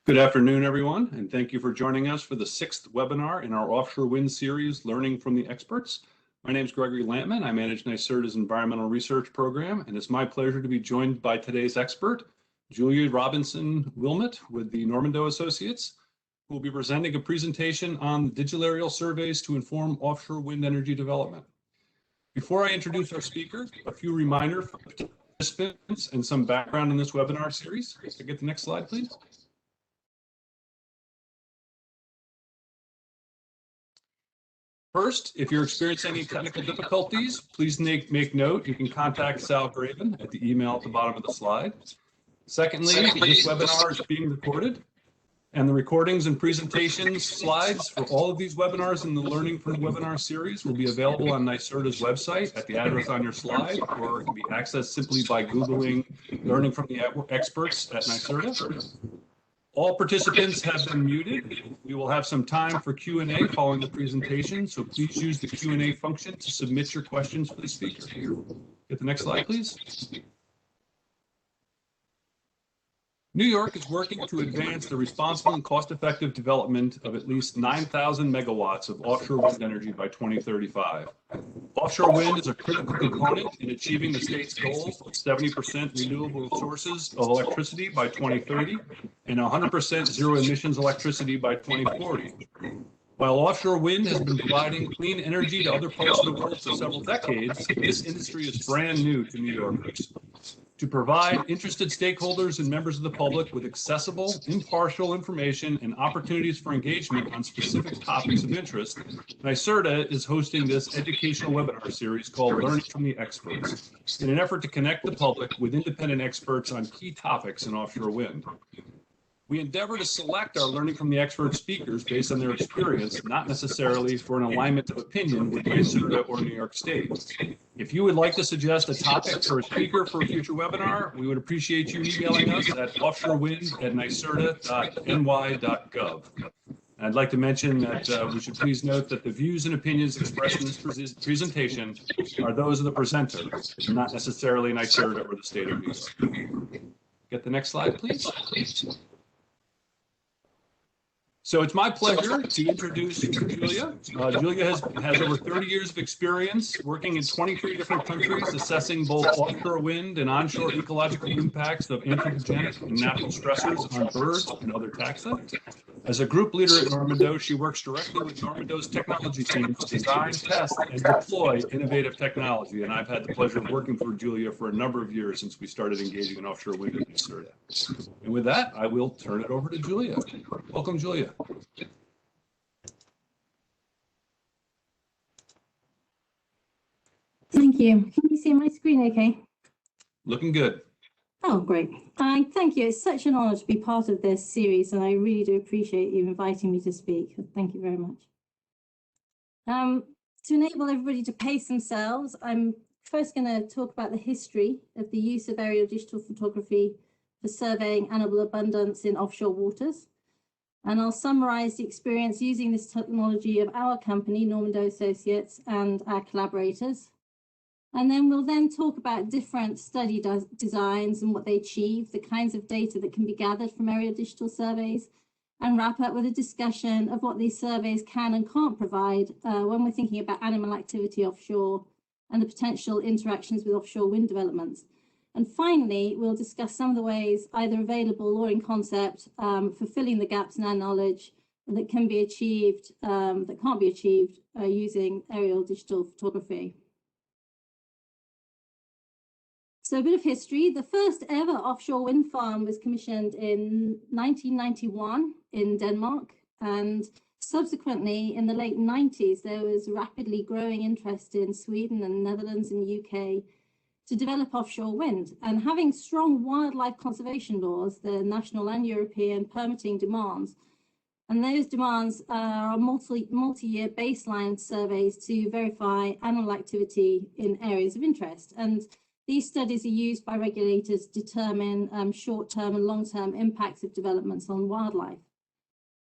Good afternoon, everyone, and thank you for joining us for the 6th webinar in our offshore wind series, Learning from the Experts. My name is Gregory Lampman. I manage NYSERDA's environmental research program, and it's my pleasure to be joined by today's expert, Julia Robinson Willmott with the Normandeau Associates, who will be presenting a presentation on digital aerial surveys to inform offshore wind energy development. Before I introduce our speaker, a few reminders for participants and some background in this webinar series. Can I get the next slide, please? First, if you're experiencing any technical difficulties, please make note. You can contact Sal Graven at the email at the bottom of the slide. Secondly, this webinar is being recorded, and the recordings and presentations slides for all of these webinars in the Learning from the Webinar series will be available on NYSERDA's website at the address on your slide, or it can be accessed simply by Googling Learning from the Experts at NYSERDA. All participants have been muted. We will have some time for Q&A following the presentation, so please use the Q&A function to submit your questions for the speaker. Get the next slide, please. New York is working to advance the responsible and cost-effective development of at least 9,000 megawatts of offshore wind energy by 2035. Offshore wind is a critical component in achieving the state's goals of 70% renewable sources of electricity by 2030 and 100% zero emissions electricity by 2040. While offshore wind has been providing clean energy to other parts of the world for several decades, this industry is brand new to New Yorkers. To provide interested stakeholders and members of the public with accessible, impartial information and opportunities for engagement on specific topics of interest, NYSERDA is hosting this educational webinar series called Learning from the Experts, in an effort to connect the public with independent experts on key topics in offshore wind. We endeavor to select our Learning from the Experts speakers based on their experience, not necessarily for an alignment of opinion with NYSERDA or New York State. If you would like to suggest a topic for a speaker for a future webinar, we would appreciate you emailing us at offshore-wind@nyserda.ny.gov. I'd like to mention that we should please note that the views and opinions expressed in this presentation are those of the presenter, not necessarily NYSERDA or the state of New York. Get the next slide, please. So it's my pleasure to introduce Julia. Julia has over 30 years of experience working in 23 different countries, assessing both offshore wind and onshore ecological impacts of anthropogenic and natural stressors on birds and other taxa. As a group leader at Normandeau, she works directly with Normandeau's technology team to design, test, and deploy innovative technology. And I've had the pleasure of working for Julia for a number of years since we started engaging in offshore wind at NYSERDA. And with that, I will turn it over to Julia. Welcome, Julia. Thank you. Can you see my screen okay? Looking good. Oh, great. Thank you. It's such an honor to be part of this series, and I really do appreciate you inviting me to speak. Thank you very much. To enable everybody to pace themselves, I'm first going to talk about the history of the use of aerial digital photography for surveying animal abundance in offshore waters. And I'll summarize the experience using this technology of our company, Normandeau Associates, and our collaborators. And then we'll talk about different study designs and what they achieve, the kinds of data that can be gathered from aerial digital surveys, and wrap up with a discussion of what these surveys can and can't provide when we're thinking about animal activity offshore and the potential interactions with offshore wind developments. And finally, we'll discuss some of the ways, either available or in concept, for filling the gaps in our knowledge that can be achieved, that can't be achieved using aerial digital photography. So a bit of history. The first ever offshore wind farm was commissioned in 1991 in Denmark, and subsequently in the late 90s, there was rapidly growing interest in Sweden and Netherlands and the UK to develop offshore wind. And having strong wildlife conservation laws, the national and European permitting demands, and those demands are multi-year baseline surveys to verify animal activity in areas of interest. And these studies are used by regulators to determine short-term and long-term impacts of developments on wildlife.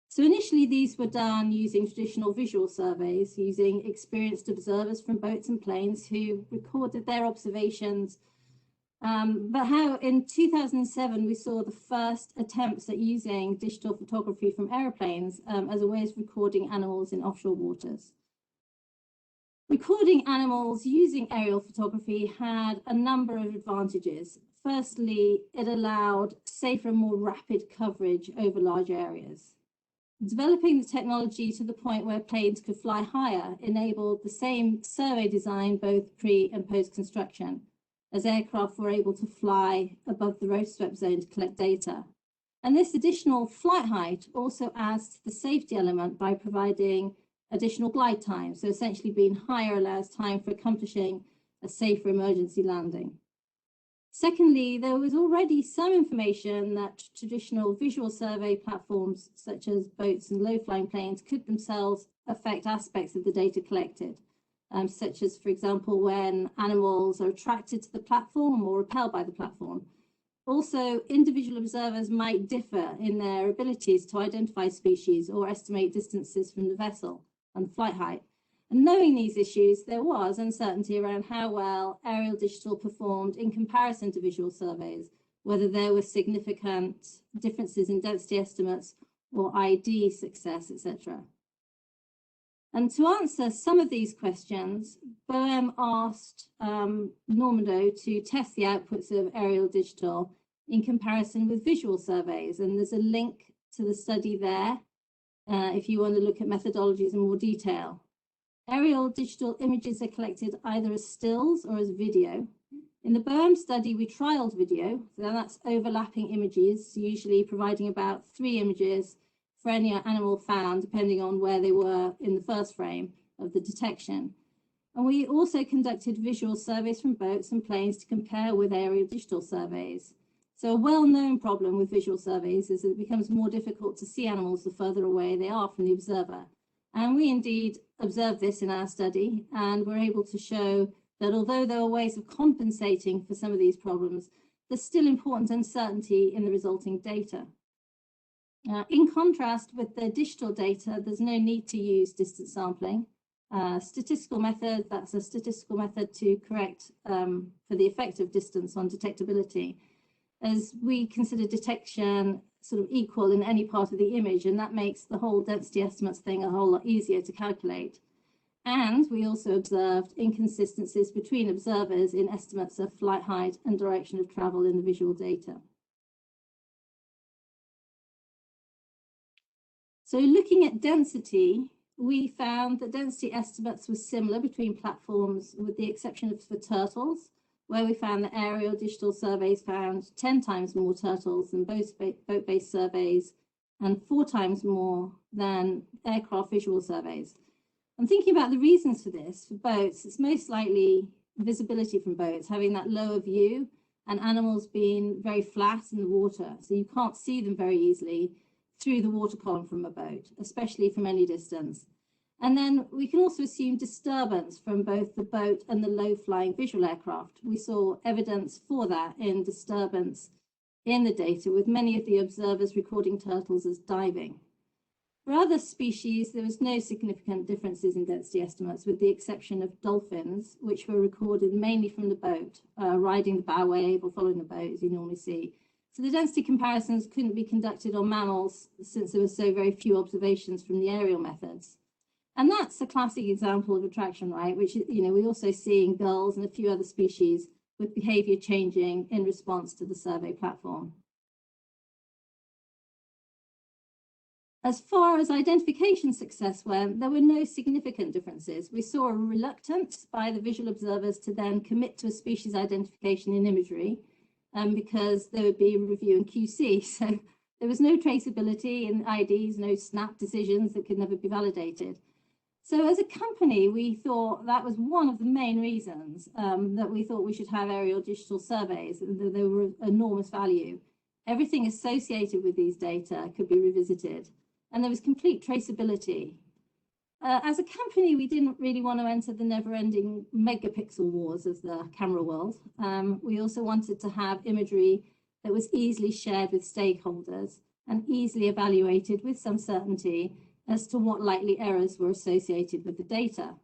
So initially, these were done using traditional visual surveys, using experienced observers from boats and planes who recorded their observations But how in 2007 we saw the first attempts at using digital photography from aeroplanes as a way of recording animals in offshore waters. Recording animals using aerial photography had a number of advantages. Firstly, it allowed safer and more rapid coverage over large areas. Developing the technology to the point where planes could fly higher enabled the same survey design both pre and post construction, as aircraft were able to fly above the rotor swept zone to collect data. And this additional flight height also adds to the safety element by providing additional glide time. So essentially being higher allows time for accomplishing a safer emergency landing. Secondly, there was already some information that traditional visual survey platforms, such as boats and low-flying planes, could themselves affect aspects of the data collected, such as, for example, when animals are attracted to the platform or repelled by the platform. Also, individual observers might differ in their abilities to identify species or estimate distances from the vessel and flight height. And knowing these issues, there was uncertainty around how well aerial digital performed in comparison to visual surveys, whether there were significant differences in density estimates or ID success, etc. And to answer some of these questions, BOEM asked Normandeau to test the outputs of aerial digital in comparison with visual surveys. And there's a link to the study there if you want to look at methodologies in more detail. Aerial digital images are collected either as stills or as video. In the BOEM study, we trialed video, so that's overlapping images, usually providing about 3 images for any animal found, depending on where they were in the first frame of the detection. And we also conducted visual surveys from boats and planes to compare with aerial digital surveys. So a well-known problem with visual surveys is that it becomes more difficult to see animals the further away they are from the observer. And we indeed observed this in our study, and we're able to show that although there are ways of compensating for some of these problems, there's still important uncertainty in the resulting data. In contrast with the digital data, there's no need to use distance sampling. Statistical method, that's a statistical method to correct for the effect of distance on detectability, as we consider detection sort of equal in any part of the image, and that makes the whole density estimates thing a whole lot easier to calculate. And we also observed inconsistencies between observers in estimates of flight height and direction of travel in the visual data. So looking at density, we found that density estimates were similar between platforms, with the exception of for turtles, where we found that aerial digital surveys found 10 times more turtles than boat-based surveys and 4 times more than aircraft visual surveys. I'm thinking about the reasons for this. For boats, it's most likely visibility from boats, having that lower view and animals being very flat in the water, so you can't see them very easily through the water column from a boat, especially from any distance. And then we can also assume disturbance from both the boat and the low-flying visual aircraft. We saw evidence for that in disturbance in the data, with many of the observers recording turtles as diving. For other species, there was no significant differences in density estimates, with the exception of dolphins, which were recorded mainly from the boat, riding the bow wave or following the boat, as you normally see. So the density comparisons couldn't be conducted on mammals since there were so very few observations from the aerial methods. And that's a classic example of attraction, right? Which, we also see in gulls and a few other species with behavior changing in response to the survey platform. As far as identification success went, there were no significant differences. We saw a reluctance by the visual observers to then commit to a species identification in Imagery because there would be review and QC. So there was no traceability in IDs, no snap decisions that could never be validated. So as a company, we thought that was one of the main reasons that we thought we should have aerial digital surveys, that they were of enormous value. Everything associated with these data could be revisited, and there was complete traceability. As a company, we didn't really want to enter the never-ending megapixel wars of the camera world. We also wanted to have imagery that was easily shared with stakeholders and easily evaluated with some certainty as to what likely errors were associated with the data.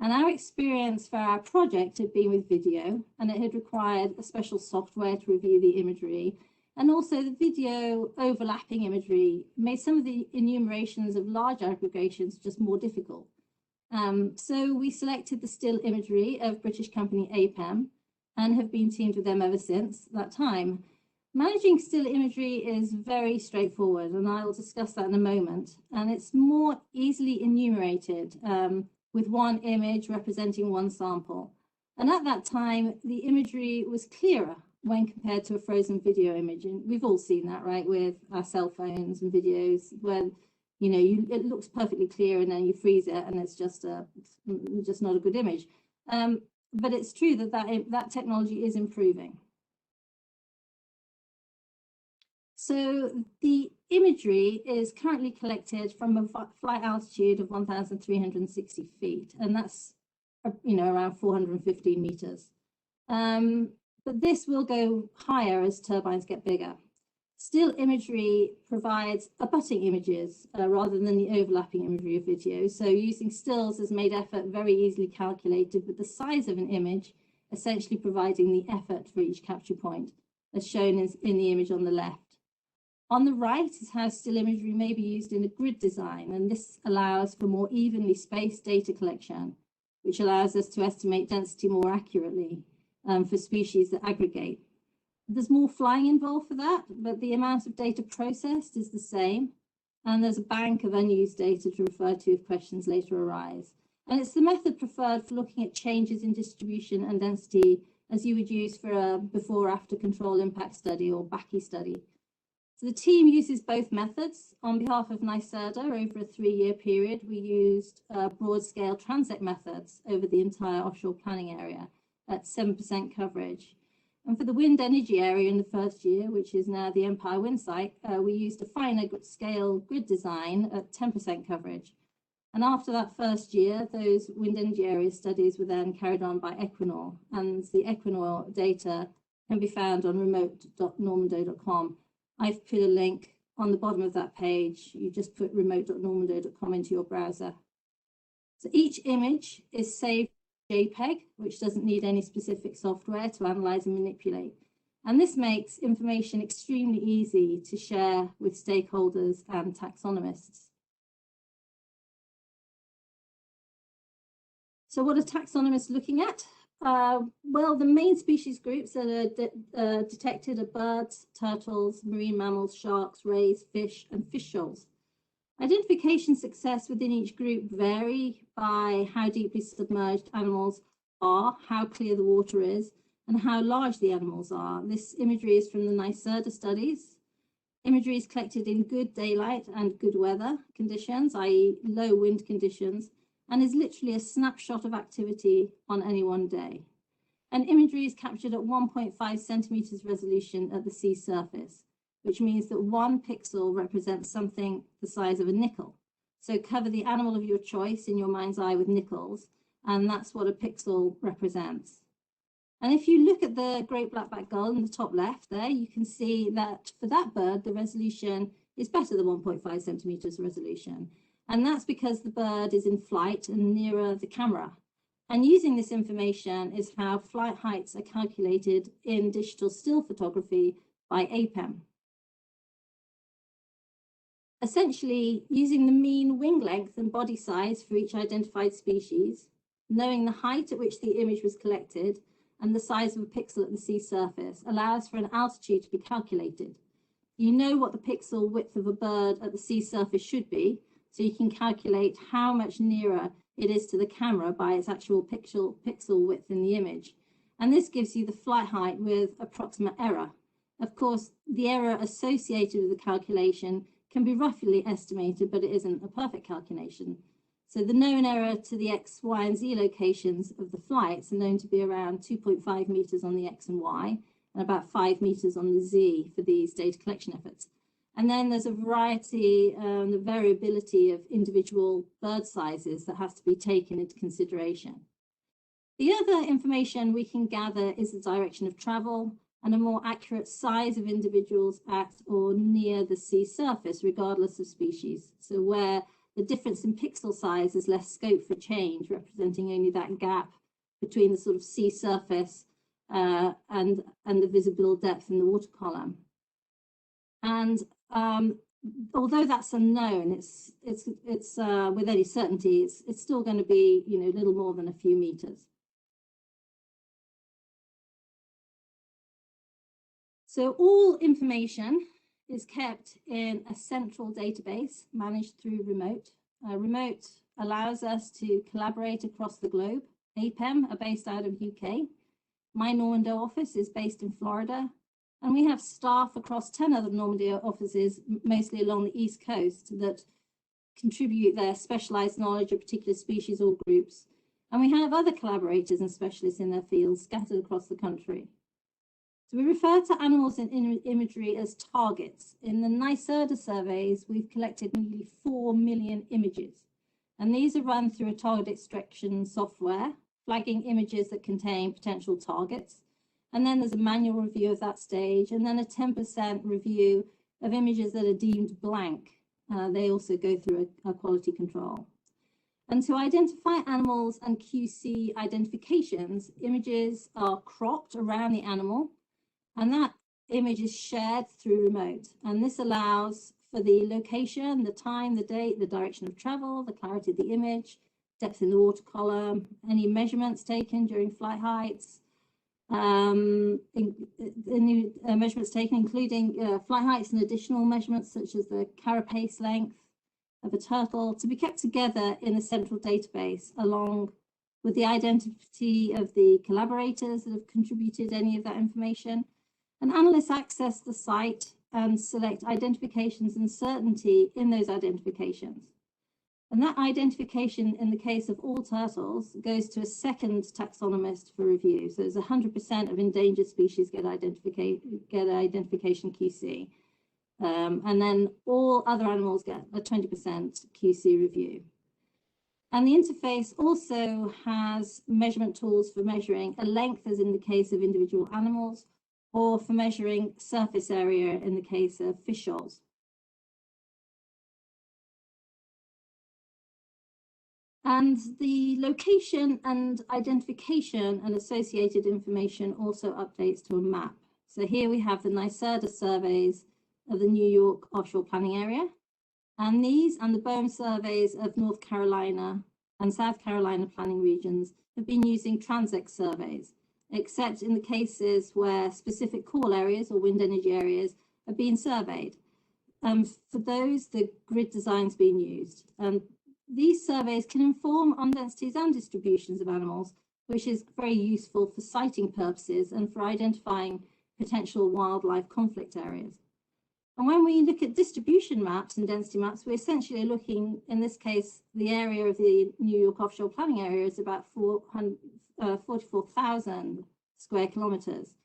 And our experience for our project had been with video, and it had required a special software to review the imagery. And also the video overlapping imagery made some of the enumerations of large aggregations just more difficult. So we selected the still imagery of British company APEM and have been teamed with them ever since that time. Managing still imagery is very straightforward, and I'll discuss that in a moment. And it's more easily enumerated with one image representing one sample. And at that time, the imagery was clearer when compared to a frozen video image. And we've all seen that, right, with our cell phones and videos, when it looks perfectly clear and then you freeze it and it's just not a good image. But it's true that technology is improving. So the imagery is currently collected from a flight altitude of 1,360 feet, and that's around 415 meters. But this will go higher as turbines get bigger. Still imagery provides abutting images rather than the overlapping imagery of video. So using stills has made effort very easily calculated, with the size of an image essentially providing the effort for each capture point, as shown in the image on the left. On the right is how still imagery may be used in a grid design, and this allows for more evenly spaced data collection, which allows us to estimate density more accurately for species that aggregate. There's more flying involved for that, but the amount of data processed is the same, and there's a bank of unused data to refer to if questions later arise. And it's the method preferred for looking at changes in distribution and density as you would use for a before-after control impact study or BACI study. So the team uses both methods. On behalf of NYSERDA, over a 3-year period, we used broad-scale transect methods over the entire offshore planning area at 7% coverage. And for the wind energy area in the first year, which is now the Empire Wind Site, we used a finer scale grid design at 10% coverage. And after that first year, those wind energy area studies were then carried on by Equinor, and the Equinor data can be found on remote.normandeau.com. I've put a link on the bottom of that page. You just put remote.normandeau.com into your browser. So each image is saved JPEG, which doesn't need any specific software to analyze and manipulate. And this makes information extremely easy to share with stakeholders and taxonomists. So what are taxonomists looking at? Well, the main species groups that are detected are birds, turtles, marine mammals, sharks, rays, fish, and fish shoals. Identification success within each group vary by how deeply submerged animals are, how clear the water is, and how large the animals are. This imagery is from the NYSERDA studies. Imagery is collected in good daylight and good weather conditions, i.e. low wind conditions, and is literally a snapshot of activity on any one day. And imagery is captured at 1.5 centimeters resolution at the sea surface, which means that one pixel represents something the size of a nickel. So cover the animal of your choice in your mind's eye with nickels, and that's what a pixel represents. And if you look at the great blackback gull in the top left there, you can see that for that bird, the resolution is better than 1.5 centimeters resolution. And that's because the bird is in flight and nearer the camera. And using this information is how flight heights are calculated in digital still photography by APEM. Essentially, using the mean wing length and body size for each identified species, knowing the height at which the image was collected, and the size of a pixel at the sea surface allows for an altitude to be calculated. You know what the pixel width of a bird at the sea surface should be, so you can calculate how much nearer it is to the camera by its actual pixel width in the image. And this gives you the flight height with approximate error. Of course, the error associated with the calculation can be roughly estimated, but it isn't a perfect calculation. So the known error to the X, Y, and Z locations of the flights are known to be around 2.5 meters on the X and Y, and about 5 meters on the Z for these data collection efforts. And then there's a variety, the variability of individual bird sizes that has to be taken into consideration. The other information we can gather is the direction of travel and a more accurate size of individuals at or near the sea surface, regardless of species. So where the difference in pixel size is less scope for change, representing only that gap between the sort of sea surface and the visible depth in the water column. And although that's unknown, it's with any certainty, it's still going to be, you know, little more than a few meters. So all information is kept in a central database managed through remote. Remote allows us to collaborate across the globe. APEM are based out of UK. My Normandeau office is based in Florida. And we have staff across 10 other Normandeau offices, mostly along the East Coast, that contribute their specialized knowledge of particular species or groups. And we have other collaborators and specialists in their fields scattered across the country. So we refer to animals in imagery as targets. In the NYSERDA surveys, we've collected nearly 4 million images. And these are run through a target extraction software, flagging images that contain potential targets. And then there's a manual review of that stage, and then a 10% review of images that are deemed blank. They also go through a quality control. And to identify animals and QC identifications, images are cropped around the animal, and that image is shared through remote. And this allows for the location, the time, the date, the direction of travel, the clarity of the image, depth in the water column, any measurements taken during flight heights, measurements taken including flight heights and additional measurements such as the carapace length of a turtle, to be kept together in a central database along with the identity of the collaborators that have contributed any of that information. And analysts access the site and select identifications and certainty in those identifications. And that identification, in the case of all turtles, goes to a second taxonomist for review. So there's 100% of endangered species get identification QC. And then all other animals get a 20% QC review. And the interface also has measurement tools for measuring a length, as in the case of individual animals, or for measuring surface area in the case of fish shoals. And the location and identification and associated information also updates to a map. So here we have the NYSERDA surveys of the New York offshore planning area, and these and the BOEM surveys of North Carolina and South Carolina planning regions have been using transect surveys, except in the cases where specific call areas or wind energy areas are being surveyed. For those, the grid design's been used. These surveys can inform on densities and distributions of animals, which is very useful for siting purposes and for identifying potential wildlife conflict areas. And when we look at distribution maps and density maps, we're essentially looking, in this case, the area of the New York offshore planning area is about 44,000 square kilometers.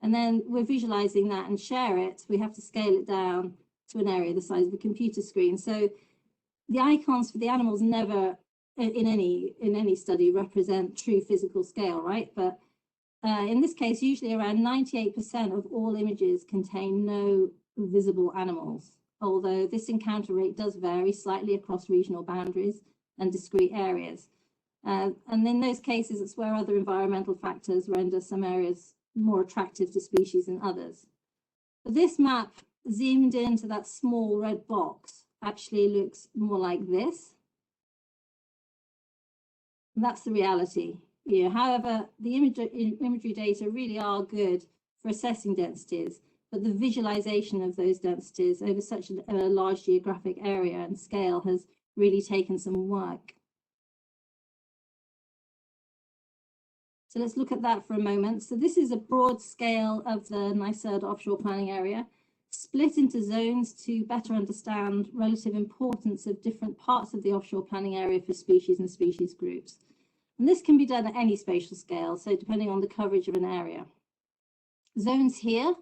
And then we're visualizing that and share it. We have to scale it down to an area the size of a computer screen. So the icons for the animals never, in any study, represent true physical scale, right? But in this case, usually around 98% of all images contain no visible animals, although this encounter rate does vary slightly across regional boundaries and discrete areas. And in those cases, it's where other environmental factors render some areas more attractive to species than others. But this map, zoomed into that small red box, actually looks more like this. And that's the reality. Yeah, however, the imagery data really are good for assessing densities, but the visualization of those densities over such a large geographic area and scale has really taken some work. So let's look at that for a moment. So this is a broad scale of the NYSERDA offshore planning area, split into zones to better understand relative importance of different parts of the offshore planning area for species and species groups. And this can be done at any spatial scale, so depending on the coverage of an area. Zones here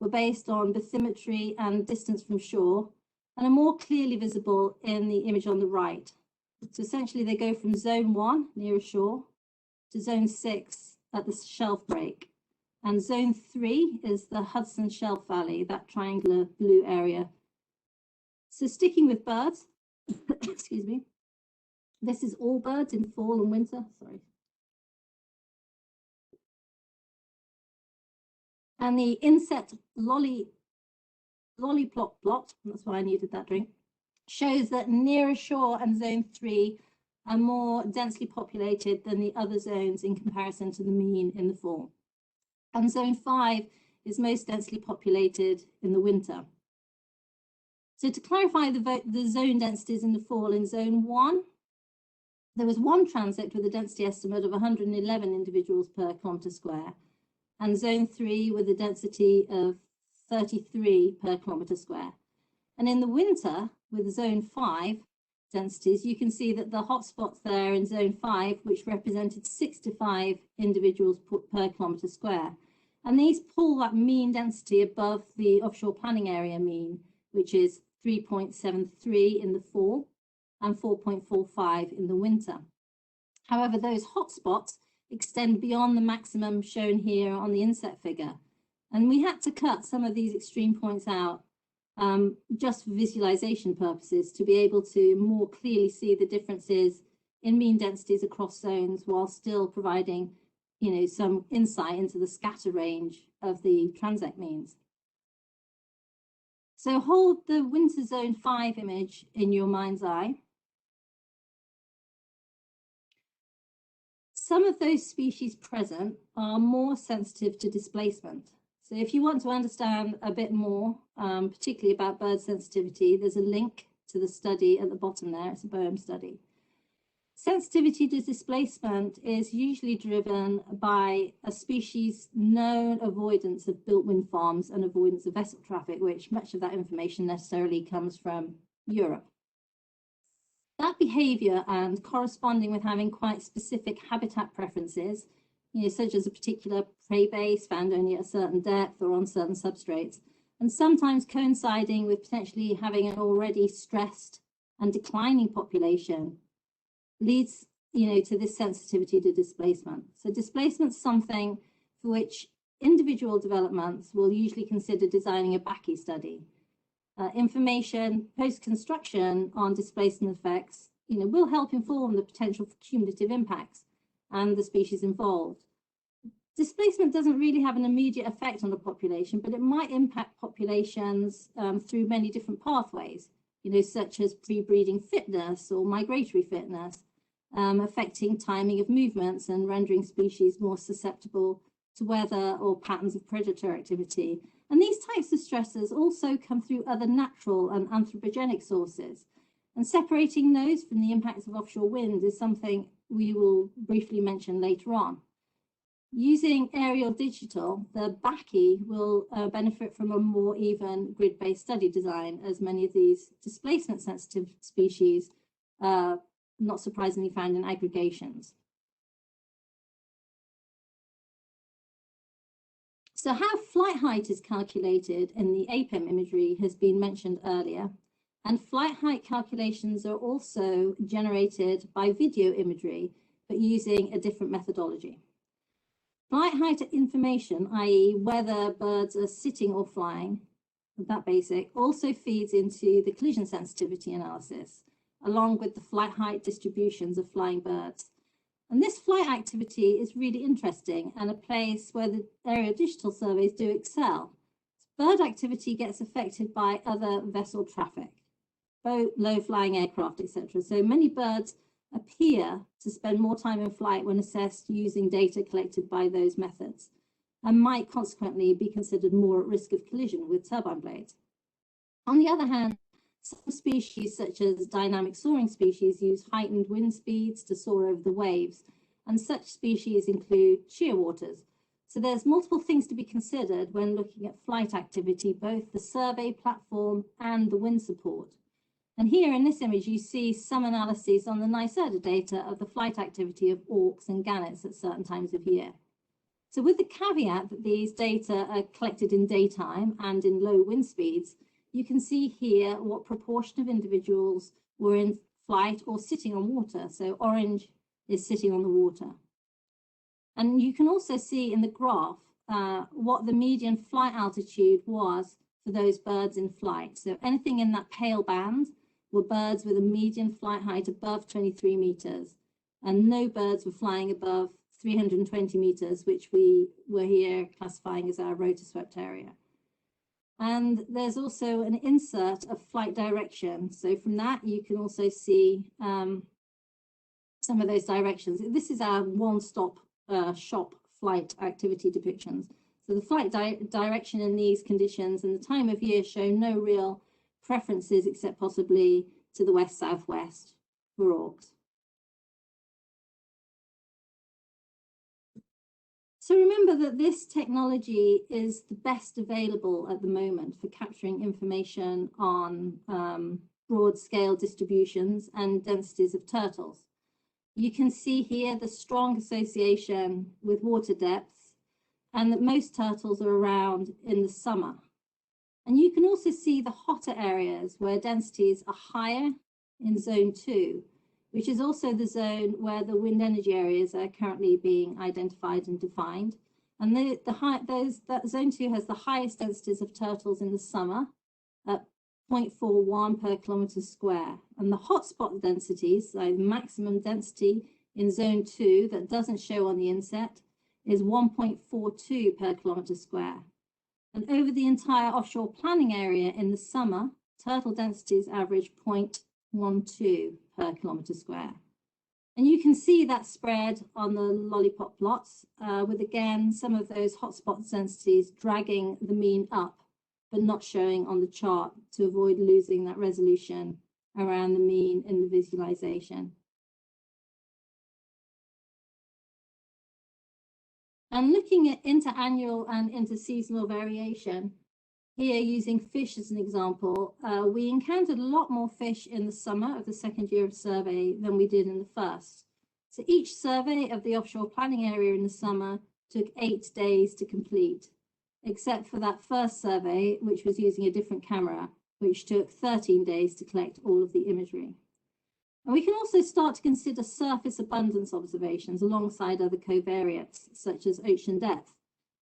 were based on bathymetry and distance from shore, and are more clearly visible in the image on the right. So essentially they go from zone 1 near a shore to zone 6 at the shelf break. And zone 3 is the Hudson Shelf Valley, that triangular blue area. So sticking with birds, excuse me. This is all birds in fall and winter, sorry. And the inset lollipop plot, that's why I needed that drink, shows that nearer shore and zone 3 are more densely populated than the other zones in comparison to the mean in the fall. And zone 5 is most densely populated in the winter. So to clarify the zone densities in the fall, in zone 1, there was one transect with a density estimate of 111 individuals per kilometre square, and zone 3 with a density of 33 per kilometre square. And in the winter, with zone 5 densities, you can see that the hotspots there in zone 5, which represented 65 individuals per kilometre square. And these pull that mean density above the offshore planning area mean, which is 3.73 in the fall and 4.45 in the winter. However, those hotspots extend beyond the maximum shown here on the inset figure. And we had to cut some of these extreme points out just for visualization purposes, to be able to more clearly see the differences in mean densities across zones while still providing, you know, some insight into the scatter range of the transect means. So hold the winter zone 5 image in your mind's eye. Some of those species present are more sensitive to displacement. So if you want to understand a bit more, particularly about bird sensitivity, there's a link to the study at the bottom there. It's a BOEM study. Sensitivity to displacement is usually driven by a species' known avoidance of built wind farms and avoidance of vessel traffic, which much of that information necessarily comes from Europe. That behaviour and corresponding with having quite specific habitat preferences, you know, such as a particular prey base found only at a certain depth or on certain substrates, and sometimes coinciding with potentially having an already stressed and declining population, leads, you know, to this sensitivity to displacement. So displacement is something for which individual developments will usually consider designing a BACI study. Information post-construction on displacement effects, you know, will help inform the potential for cumulative impacts and the species involved. Displacement doesn't really have an immediate effect on the population, but it might impact populations through many different pathways, you know, such as pre-breeding fitness or migratory fitness, affecting timing of movements and rendering species more susceptible to weather or patterns of predator activity. And these types of stressors also come through other natural and anthropogenic sources. And separating those from the impacts of offshore wind is something we will briefly mention later on. Using aerial digital, the BACI will benefit from a more even grid-based study design, as many of these displacement-sensitive species are not surprisingly found in aggregations. So how flight height is calculated in the APEM imagery has been mentioned earlier, and flight height calculations are also generated by video imagery, but using a different methodology. Flight height information, i.e. whether birds are sitting or flying, that basic, also feeds into the collision sensitivity analysis, along with the flight height distributions of flying birds. And this flight activity is really interesting and a place where the aerial digital surveys do excel. Bird activity gets affected by other vessel traffic, boat, low-flying aircraft, etc. So many birds appear to spend more time in flight when assessed using data collected by those methods, and might consequently be considered more at risk of collision with turbine blades. On the other hand, some species, such as dynamic soaring species, use heightened wind speeds to soar over the waves, and such species include shearwaters. So there's multiple things to be considered when looking at flight activity, both the survey platform and the wind support. And here in this image, you see some analyses on the NYSERDA data of the flight activity of auks and gannets at certain times of year. So with the caveat that these data are collected in daytime and in low wind speeds, you can see here what proportion of individuals were in flight or sitting on water. So orange is sitting on the water. And you can also see in the graph what the median flight altitude was for those birds in flight. So anything in that pale band were birds with a median flight height above 23 meters, and no birds were flying above 320 meters, which we were here classifying as our rotor-swept area. And there's also an insert of flight direction. So from that, you can also see some of those directions. This is our one-stop shop flight activity depictions. So the flight direction in these conditions and the time of year show no real preferences except possibly to the west-southwest for auks. So remember that this technology is the best available at the moment for capturing information on broad-scale distributions and densities of turtles. You can see here the strong association with water depths, and that most turtles are around in the summer. And you can also see the hotter areas where densities are higher in zone 2, which is also the zone where the wind energy areas are currently being identified and defined. And that zone 2 has the highest densities of turtles in the summer at 0.41 per kilometre square. And the hotspot densities, so the maximum density in zone 2 that doesn't show on the inset, is 1.42 per kilometre square. And over the entire offshore planning area in the summer, turtle densities average 0.12 per kilometre square. And you can see that spread on the lollipop plots with, again, some of those hotspot densities dragging the mean up, but not showing on the chart to avoid losing that resolution around the mean in the visualization. And looking at interannual and interseasonal variation, here using fish as an example, we encountered a lot more fish in the summer of the second year of survey than we did in the first. So each survey of the offshore planning area in the summer took 8 days to complete, except for that first survey, which was using a different camera, which took 13 days to collect all of the imagery. And we can also start to consider surface abundance observations alongside other covariates, such as ocean depth.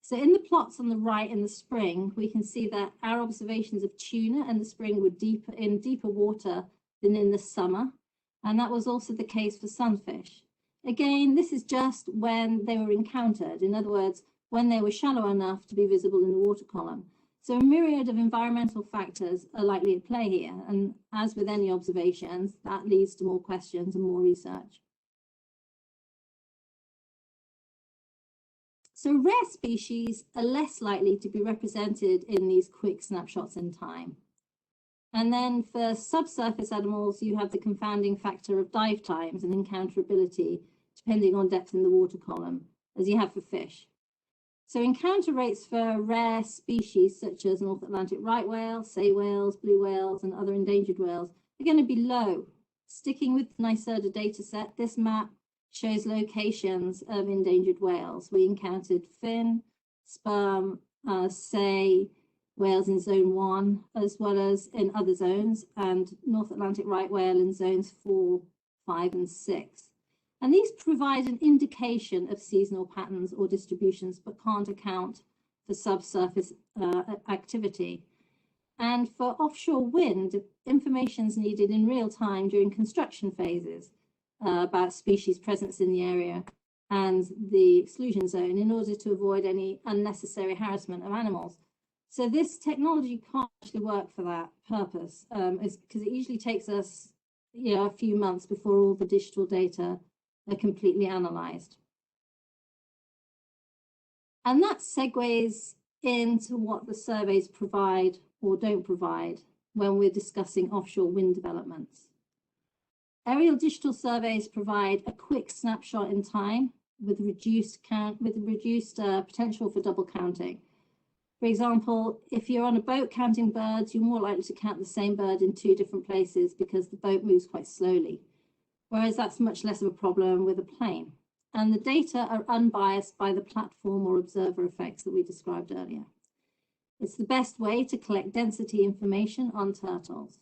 So in the plots on the right in the spring, we can see that our observations of tuna in the spring were in deeper water than in the summer. And that was also the case for sunfish. Again, this is just when they were encountered. In other words, when they were shallow enough to be visible in the water column. So a myriad of environmental factors are likely at play here. And as with any observations, that leads to more questions and more research. So rare species are less likely to be represented in these quick snapshots in time. And then for subsurface animals, you have the confounding factor of dive times and encounterability, depending on depth in the water column, as you have for fish. So encounter rates for rare species such as North Atlantic right whale, sei whales, blue whales, and other endangered whales are going to be low. Sticking with the NYSERDA dataset, this map shows locations of endangered whales. We encountered fin, sperm, sei whales in zone 1, as well as in other zones, and North Atlantic right whale in zones 4, 5, and 6. And these provide an indication of seasonal patterns or distributions, but can't account for subsurface activity. And for offshore wind, information is needed in real time during construction phases about species presence in the area and the exclusion zone in order to avoid any unnecessary harassment of animals. So this technology can't actually work for that purpose, because it usually takes us a few months before all the digital data are completely analysed. And that segues into what the surveys provide or don't provide when we're discussing offshore wind developments. Aerial digital surveys provide a quick snapshot in time with reduced potential for double counting. For example, if you're on a boat counting birds, you're more likely to count the same bird in 2 different places because the boat moves quite slowly. Whereas that's much less of a problem with a plane. And the data are unbiased by the platform or observer effects that we described earlier. It's the best way to collect density information on turtles.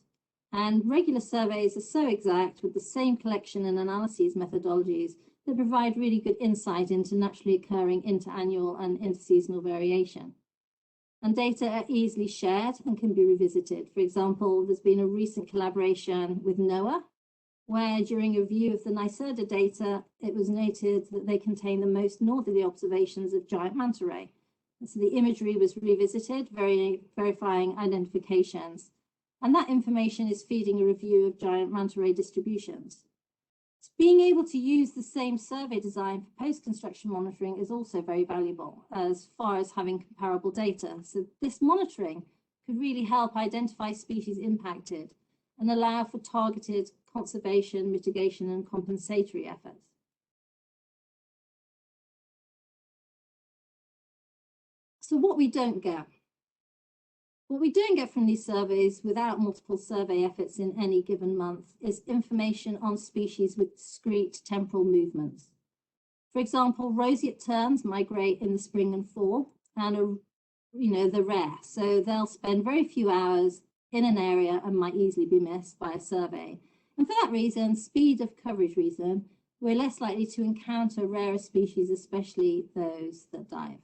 And regular surveys are so exact with the same collection and analyses methodologies that provide really good insight into naturally occurring interannual and interseasonal variation. and data are easily shared and can be revisited. For example, there's been a recent collaboration with NOAA, where during a review of the NYSERDA data, it was noted that they contain the most northerly observations of giant manta ray. And so the imagery was revisited, verifying identifications. And that information is feeding a review of giant manta ray distributions. So being able to use the same survey design for post-construction monitoring is also very valuable as far as having comparable data. So this monitoring could really help identify species impacted and allow for targeted conservation, mitigation, and compensatory efforts. So what we don't get from these surveys without multiple survey efforts in any given month is information on species with discrete temporal movements. For example, roseate terns migrate in the spring and fall and are, they're rare. So they'll spend very few hours in an area and might easily be missed by a survey. And for that reason, speed of coverage reason, we're less likely to encounter rarer species, especially those that dive.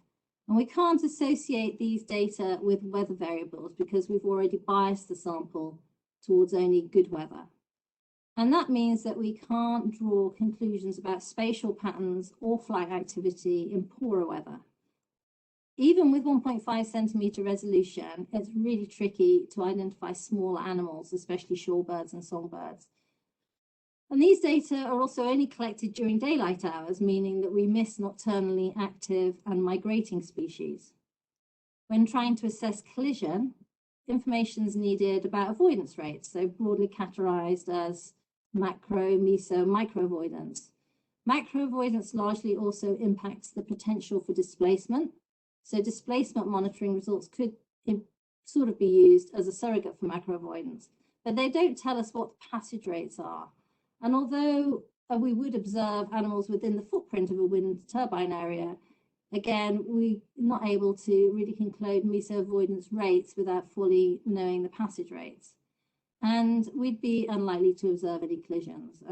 And we can't associate these data with weather variables because we've already biased the sample towards only good weather. And that means that we can't draw conclusions about spatial patterns or flight activity in poorer weather. Even with 1.5 centimeter resolution, it's really tricky to identify small animals, especially shorebirds and songbirds. And these data are also only collected during daylight hours, meaning that we miss nocturnally active and migrating species. When trying to assess collision, information is needed about avoidance rates, so broadly categorized as macro, meso, micro avoidance. Macro avoidance largely also impacts the potential for displacement. So displacement monitoring results could sort of be used as a surrogate for macro avoidance, but they don't tell us what the passage rates are. And although we would observe animals within the footprint of a wind turbine area, again, we're not able to really conclude meso avoidance rates without fully knowing the passage rates. And we'd be unlikely to observe any collisions.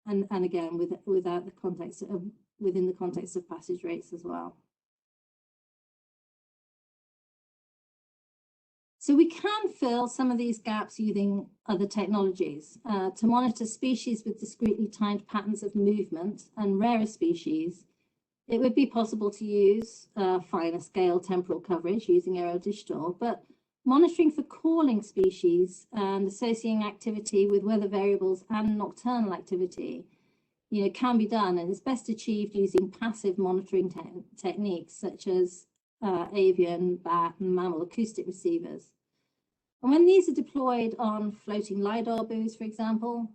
And again, without the context of, within the context of passage rates as well. So we can fill some of these gaps using other technologies. To monitor species with discretely timed patterns of movement and rarer species, it would be possible to use finer scale temporal coverage using aerodigital, but monitoring for calling species and associating activity with weather variables and nocturnal activity, can be done, and it's best achieved using passive monitoring techniques such as avian, bat, and mammal acoustic receivers. And when these are deployed on floating LiDAR buoys, for example,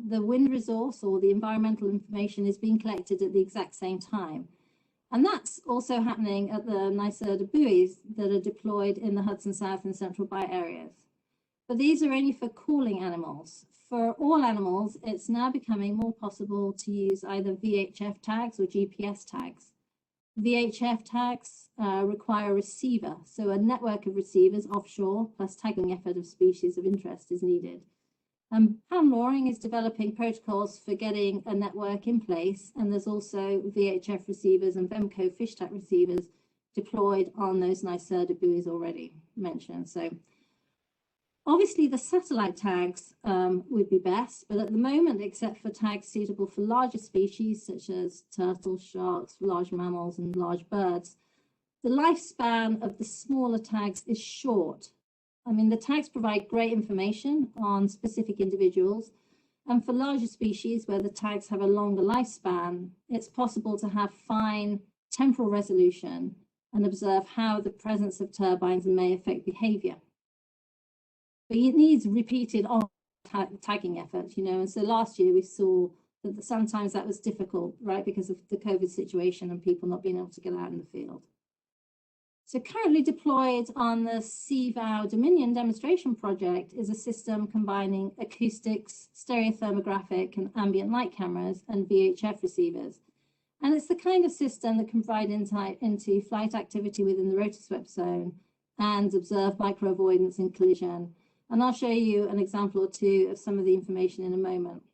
the wind resource or the environmental information is being collected at the exact same time. And that's also happening at the NYSERDA buoys that are deployed in the Hudson South and Central Bight areas. But these are only for calling animals. For all animals, it's now becoming more possible to use either VHF tags or GPS tags. VHF tags require a receiver, so a network of receivers offshore plus tagging effort of species of interest is needed. Pan Loring is developing protocols for getting a network in place, and there's also VHF receivers and VEMCO fish tag receivers deployed on those NYSERDA buoys already mentioned. So obviously the satellite tags would be best, but at the moment, except for tags suitable for larger species such as turtles, sharks, large mammals, and large birds, the lifespan of the smaller tags is short. I mean, the tags provide great information on specific individuals, and for larger species where the tags have a longer lifespan, it's possible to have fine temporal resolution and observe how the presence of turbines may affect behavior. But it needs repeated tagging effort, and so last year we saw that sometimes that was difficult, right, because of the COVID situation and people not being able to get out in the field. So currently deployed on the CVOW Dominion demonstration project is a system combining acoustics, stereothermographic and ambient light cameras and VHF receivers. And it's the kind of system that can provide insight into flight activity within the rotoswept zone and observe micro-avoidance and collision. And I'll show you an example or two of some of the information in a moment.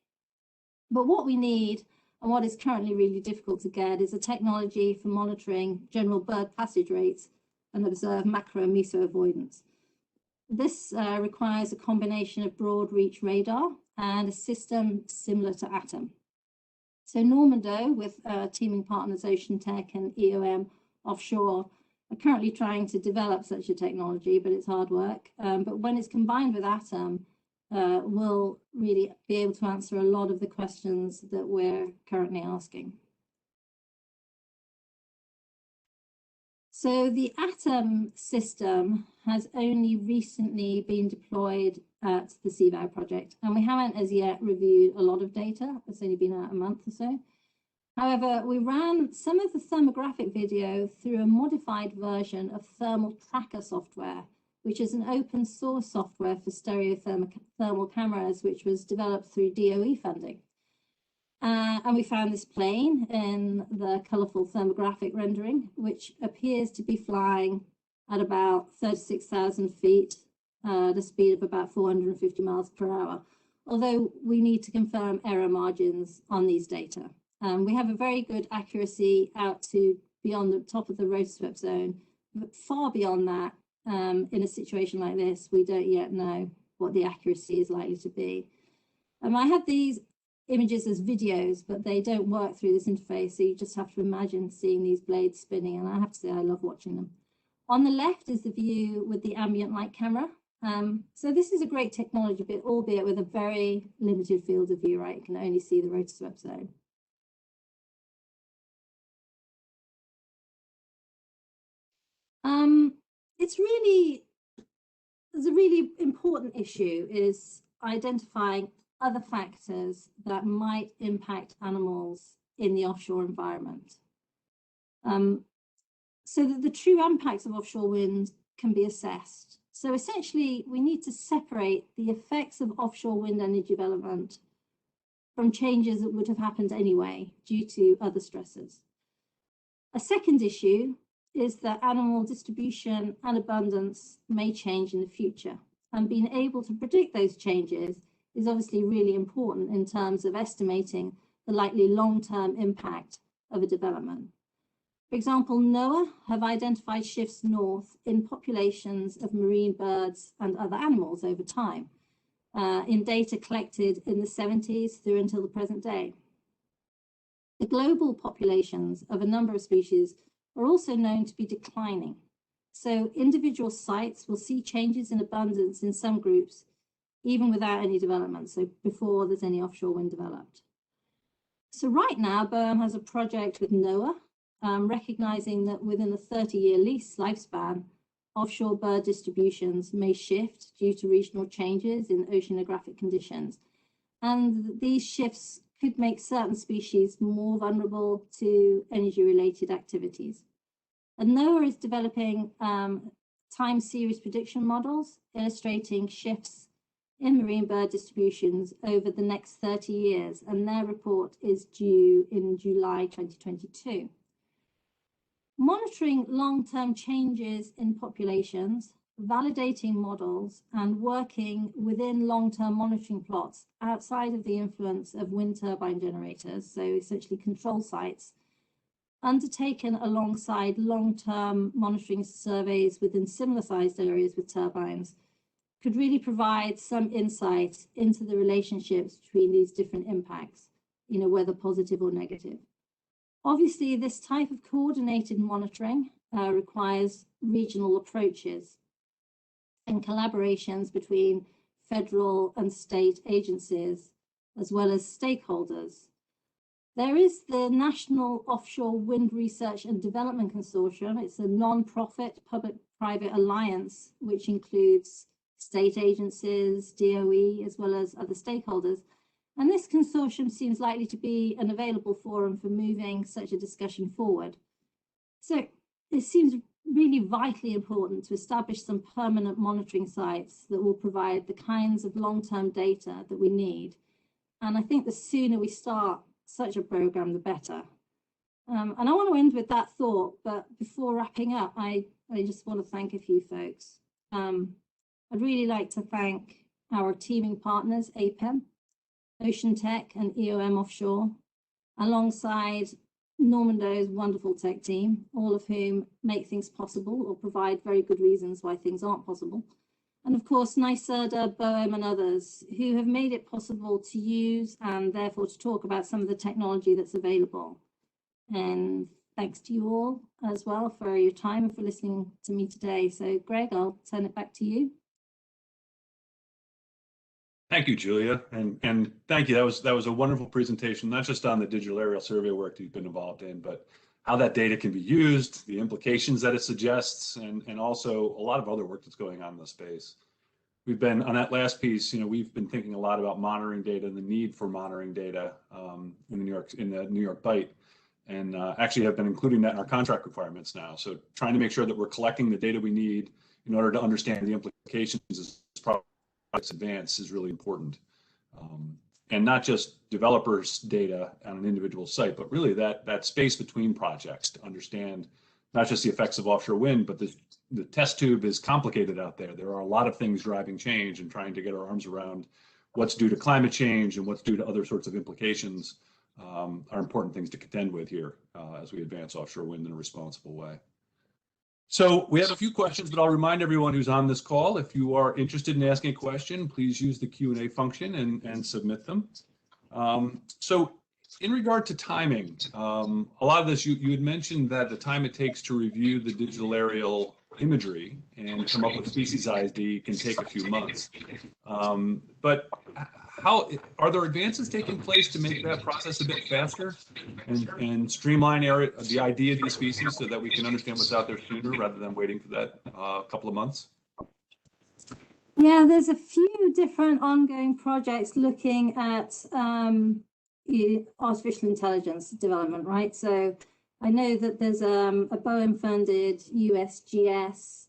But what we need, and what is currently really difficult to get, is a technology for monitoring general bird passage rates and observe macro and meso avoidance. This requires a combination of broad reach radar and a system similar to ATOM. So Normandeau, with teaming partners Ocean Tech and EOM Offshore, are currently trying to develop such a technology, but it's hard work. But when it's combined with ATOM, we'll really be able to answer a lot of the questions that we're currently asking. So the ATOM system has only recently been deployed at the CVOW project, and we haven't as yet reviewed a lot of data. It's only been out a month or so. However, we ran some of the thermographic video through a modified version of thermal tracker software, which is an open source software for thermal cameras, which was developed through DOE funding. And we found this plane in the colourful thermographic rendering, which appears to be flying at about 36,000 feet at a speed of about 450 miles per hour, although we need to confirm error margins on these data. We have a very good accuracy out to beyond the top of the rotor swept zone, but far beyond that, in a situation like this, we don't yet know what the accuracy is likely to be. I have these images as videos, but they don't work through this interface, so you just have to imagine seeing these blades spinning, and I have to say I love watching them. On the left is the view with the ambient light camera. So this is a great technology, but albeit with a very limited field of view, right? You can only see the rotor swept zone. There's a really important issue is identifying other factors that might impact animals in the offshore environment. So that the true impacts of offshore wind can be assessed. So essentially, we need to separate the effects of offshore wind energy development from changes that would have happened anyway due to other stressors. A second issue is that animal distribution and abundance may change in the future, and being able to predict those changes is obviously really important in terms of estimating the likely long-term impact of a development. For example, NOAA have identified shifts north in populations of marine birds and other animals over time, in data collected in the 70s through until the present day. The global populations of a number of species are also known to be declining. So individual sites will see changes in abundance in some groups, even without any development, so before there's any offshore wind developed. So right now, BOEM has a project with NOAA, recognizing that within a 30-year lease lifespan, offshore bird distributions may shift due to regional changes in oceanographic conditions. And these shifts could make certain species more vulnerable to energy-related activities. And NOAA is developing time series prediction models illustrating shifts in marine bird distributions over the next 30 years, and their report is due in July 2022. Monitoring long-term changes in populations, validating models, and working within long-term monitoring plots outside of the influence of wind turbine generators, so essentially control sites, undertaken alongside long-term monitoring surveys within similar-sized areas with turbines, could really provide some insight into the relationships between these different impacts, whether positive or negative. Obviously, this type of coordinated monitoring requires regional approaches and collaborations between federal and state agencies, as well as stakeholders. There is the National Offshore Wind Research and Development Consortium. It's a non-profit public-private alliance, which includes state agencies, DOE, as well as other stakeholders. And this consortium seems likely to be an available forum for moving such a discussion forward. So it seems really vitally important to establish some permanent monitoring sites that will provide the kinds of long-term data that we need. And I think the sooner we start such a program, the better. And I want to end with that thought, but before wrapping up, I just want to thank a few folks. I'd really like to thank our teaming partners, APEM, Ocean Tech and EOM Offshore, alongside Normandeau's wonderful tech team, all of whom make things possible or provide very good reasons why things aren't possible. And of course, NYSERDA, BOEM and others who have made it possible to use and therefore to talk about some of the technology that's available. And thanks to you all as well for your time and for listening to me today. So Greg, I'll turn it back to you. Thank you, Julia, and thank you. That was a wonderful presentation, not just on the digital aerial survey work that you've been involved in, but how that data can be used, the implications that it suggests, and also a lot of other work that's going on in the space. We've been on that last piece. We've been thinking a lot about monitoring data and the need for monitoring data in the New York Bight, and actually have been including that in our contract requirements now. So trying to make sure that we're collecting the data we need in order to understand the implications as projects advance is really important. And not just developers' data on an individual site, but really that space between projects to understand not just the effects of offshore wind, but the test tube is complicated out there. There are a lot of things driving change, and trying to get our arms around what's due to climate change and what's due to other sorts of implications are important things to contend with here as we advance offshore wind in a responsible way. So we have a few questions, but I'll remind everyone who's on this call, if you are interested in asking a question, please use the Q&A function and submit them. So in regard to timing, a lot of this, you had mentioned that the time it takes to review the digital aerial imagery and come up with species ID can take a few months. But how are there advances taking place to make that process a bit faster and streamline the ID of these species so that we can understand what's out there sooner rather than waiting for that couple of months? Yeah, there's a few different ongoing projects looking at artificial intelligence development, right? So I know that there's a BOEM-funded USGS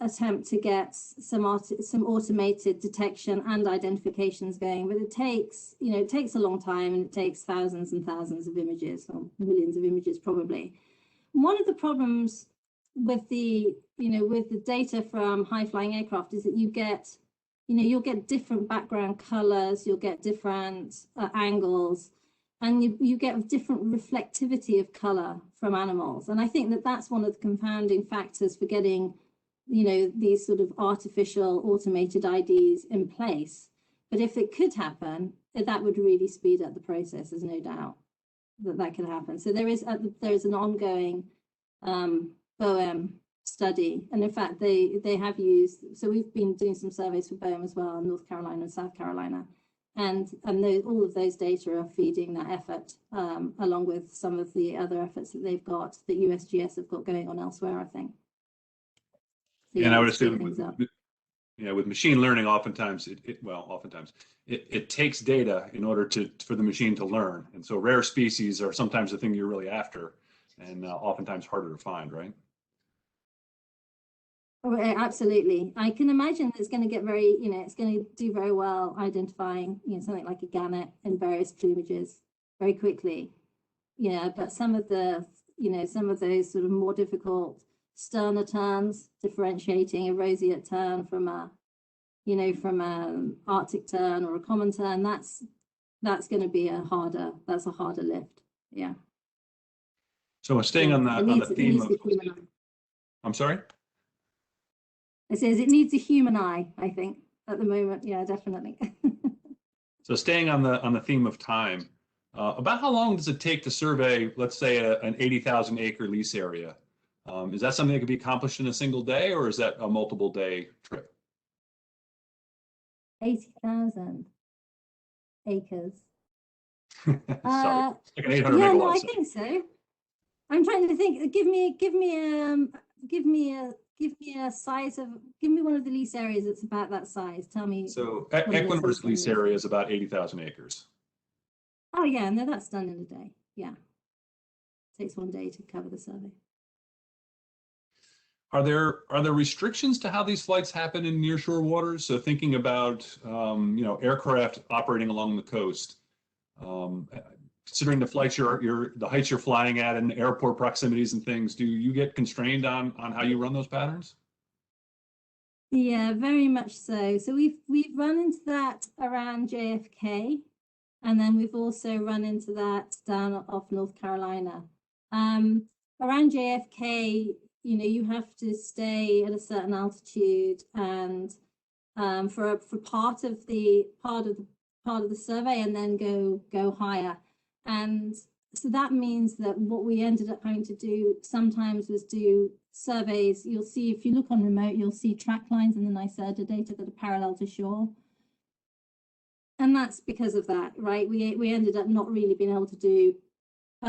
attempt to get some automated detection and identifications going, but it takes a long time, and it takes thousands and thousands of images, or millions of images probably. One of the problems with the data from high-flying aircraft is that you'll get different background colors, you'll get different angles, and you get different reflectivity of color from animals. And I think that that's one of the confounding factors for getting these sort of artificial automated IDs in place. But if it could happen, that would really speed up the process. There's no doubt that could happen. So there is an ongoing BOEM study, and in fact they have used, so we've been doing some surveys for BOEM as well in North Carolina and South Carolina, and all of those data are feeding that effort, along with some of the other efforts that they've got, that USGS have got going on elsewhere, I think. So, and I would assume with machine learning, oftentimes it takes data in order for the machine to learn, and so rare species are sometimes the thing you're really after, and oftentimes harder to find, right? Oh, absolutely. I can imagine it's going to get it's going to do very well identifying, something like a gannet in various plumages very quickly. Yeah, but some of those sort of more difficult sterner terns, differentiating a roseate tern from an Arctic tern or a common tern, that's going to be a harder lift. Yeah. So staying on the theme of, I'm sorry? It says it needs a human eye, I think, at the moment. Yeah, definitely. So staying on the theme of time, about how long does it take to survey, let's say, an 80,000 acre lease area? Is that something that could be accomplished in a single day, or is that a multiple day trip? 80,000 acres. Sorry, it's like an 800 yeah, megawatt no, I site. think so. I'm trying to think. Give me one of the lease areas that's about that size. Tell me. So Equinor's lease area is about 80,000 acres. Oh yeah, no, that's done in a day. Yeah, takes one day to cover the survey. Are there restrictions to how these flights happen in nearshore waters? So thinking about aircraft operating along the coast, considering the flights the heights you're flying at and airport proximities and things, do you get constrained on how you run those patterns? Yeah, very much so. So we've run into that around JFK, And then we've also run into that down off North Carolina. Around JFK, you know, you have to stay at a certain altitude, and for part of the survey, and then go higher. And so that means that what we ended up having to do sometimes was do surveys. You'll see, if you look on remote, you'll see track lines in the NYSERDA data that are parallel to shore. And that's because of that, right? We ended up not really being able to do,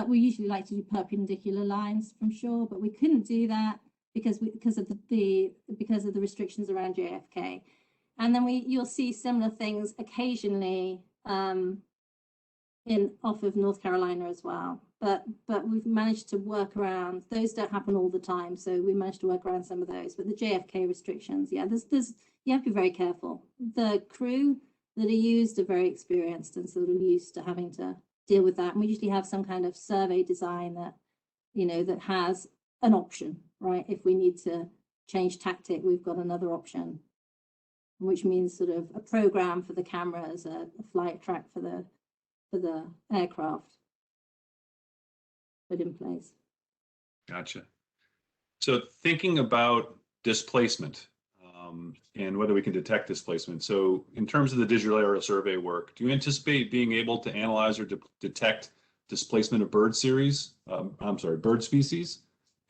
we usually like to do perpendicular lines from shore, but we couldn't do that because of the restrictions around JFK. And then you'll see similar things occasionally off of North Carolina as well. But we've managed to work around those. Don't happen all the time, so we managed to work around some of those. But the JFK restrictions, yeah, there's you have to be very careful. The crew that are used are very experienced and sort of used to having to deal with that. And we usually have some kind of survey design that, you know, that has an option, right? If we need to change tactic, we've got another option, which means sort of a program for the cameras, a flight track for the aircraft put in place. Gotcha. So thinking about displacement and whether we can detect displacement. So in terms of the digital aerial survey work, do you anticipate being able to analyze or detect displacement of bird species?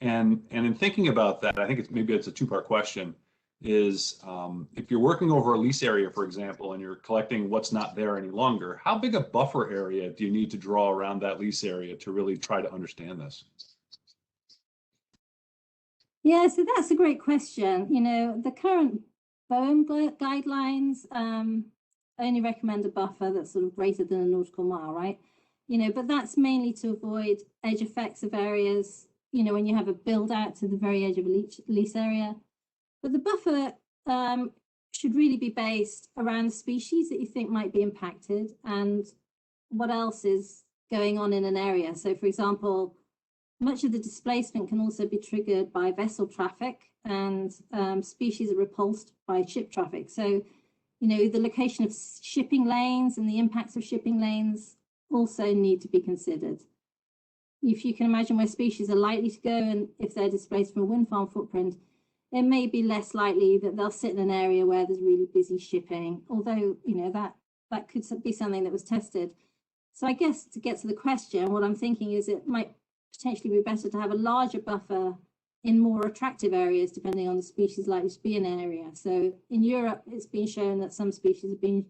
And in thinking about that, I think maybe it's a two-part question. Is if you're working over a lease area, for example, and you're collecting what's not there any longer, how big a buffer area do you need to draw around that lease area to really try to understand this? Yeah, so that's a great question. You know, the current BOEM guidelines only recommend a buffer that's sort of greater than a nautical mile, right? You know, but that's mainly to avoid edge effects of areas, you know, when you have a build out to the very edge of a lease area. But the buffer should really be based around the species that you think might be impacted and what else is going on in an area. So, for example, much of the displacement can also be triggered by vessel traffic, and species are repulsed by ship traffic. So, you know, the location of shipping lanes and the impacts of shipping lanes also need to be considered. If you can imagine where species are likely to go, and if they're displaced from a wind farm footprint, it may be less likely that they'll sit in an area where there's really busy shipping, although, you know, that could be something that was tested. So I guess to get to the question, what I'm thinking is it might potentially be better to have a larger buffer in more attractive areas, depending on the species likely to be in an area. So in Europe, it's been shown that some species have been